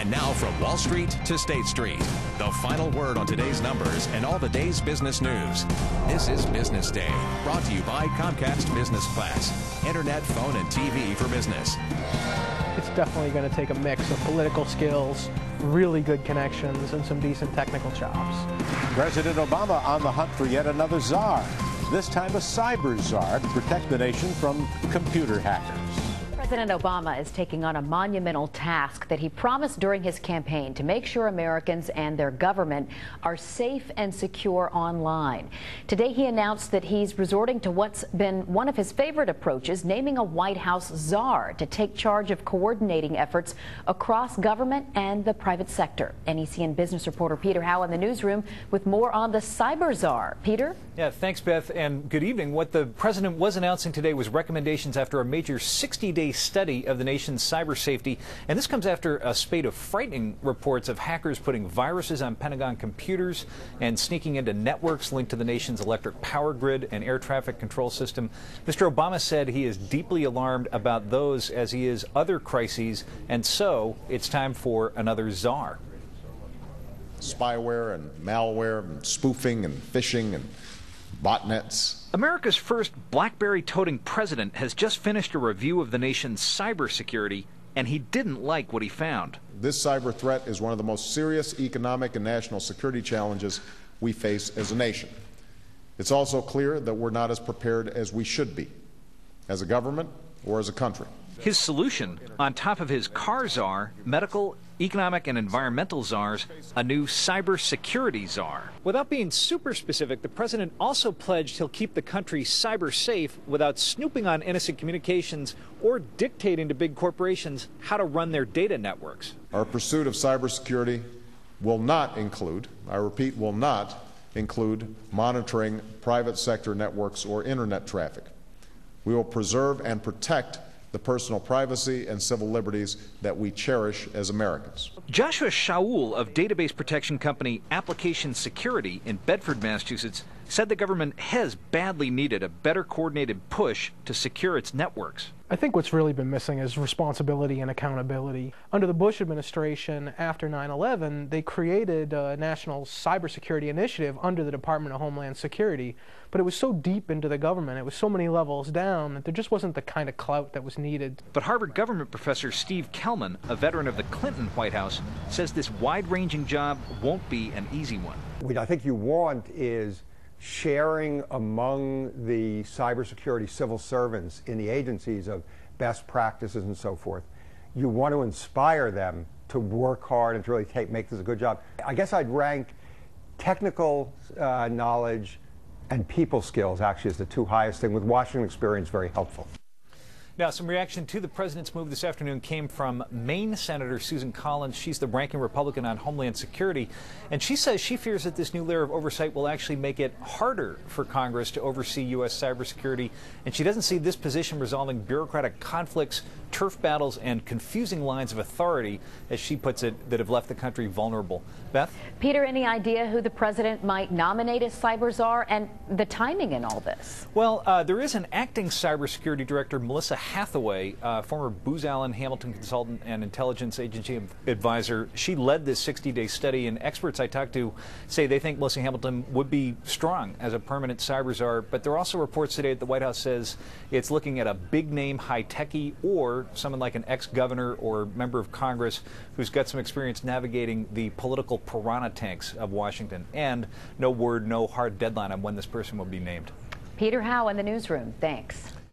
And now from Wall Street to State Street, the final word on today's numbers and all the day's business news. This is Business Day, brought to you by Comcast Business Class, internet, phone, and TV for business. It's definitely going to take a mix of political skills, really good connections, and some decent technical chops. President Obama on the hunt for yet another czar, this time a cyber czar to protect the nation from computer hackers. President Obama is taking on a monumental task that he promised during his campaign to make sure Americans and their government are safe and secure online. Today he announced that he's resorting to what's been one of his favorite approaches, naming a White House czar to take charge of coordinating efforts across government and the private sector. NECN business reporter Peter Howe in the newsroom with more on the cyber czar. Peter? Yeah, thanks, Beth, and good evening. What the president was announcing today was recommendations after a major 60-day study of the nation's cyber safety, and this comes after a spate of frightening reports of hackers putting viruses on Pentagon computers and sneaking into networks linked to the nation's electric power grid and air traffic control system. Mr. Obama said he is deeply alarmed about those as he is other crises, and so it's time for another czar. Spyware and malware and spoofing and phishing and botnets. America's first BlackBerry-toting president has just finished a review of the nation's cybersecurity, and he didn't like what he found. This cyber threat is one of the most serious economic and national security challenges we face as a nation. It's also clear that we're not as prepared as we should be, as a government or as a country. His solution, on top of his car czar, medical, economic, and environmental czars, a new cybersecurity czar. Without being super specific, the president also pledged he'll keep the country cyber safe without snooping on innocent communications or dictating to big corporations how to run their data networks. Our pursuit of cybersecurity will not include, I repeat, will not include monitoring private sector networks or internet traffic. We will preserve and protect the personal privacy and civil liberties that we cherish as Americans. Joshua Shaul of database protection company Application Security in Bedford, Massachusetts, said the government has badly needed a better coordinated push to secure its networks. I think what's really been missing is responsibility and accountability. Under the Bush administration, after 9/11, they created a national cybersecurity initiative under the Department of Homeland Security, but it was so deep into the government, it was so many levels down, that there just wasn't the kind of clout that was needed. But Harvard government professor Steve Kellman, a veteran of the Clinton White House, says this wide-ranging job won't be an easy one. What I think you want is sharing among the cybersecurity civil servants in the agencies of best practices and so forth. You want to inspire them to work hard and to really make this a good job. I guess I'd rank technical knowledge and people skills actually as the two highest thing, with Washington experience very helpful. Now, some reaction to the president's move this afternoon came from Maine Senator Susan Collins. She's the ranking Republican on Homeland Security, and she says she fears that this new layer of oversight will actually make it harder for Congress to oversee U.S. cybersecurity, and she doesn't see this position resolving bureaucratic conflicts, turf battles, and confusing lines of authority, as she puts it, that have left the country vulnerable. Beth? Peter, any idea who the president might nominate as cyber czar and the timing in all this? Well, there is an acting cybersecurity director, Melissa Hathaway, former Booz Allen Hamilton consultant and intelligence agency advisor. She led this 60-day study, and experts I talked to say they think Melissa Hamilton would be strong as a permanent cyber czar. But there are also reports today that the White House says it's looking at a big-name high-techie or someone like an ex-governor or member of Congress who's got some experience navigating the political piranha tanks of Washington. And no word, no hard deadline on when this person will be named. Peter Howe in the newsroom. Thanks.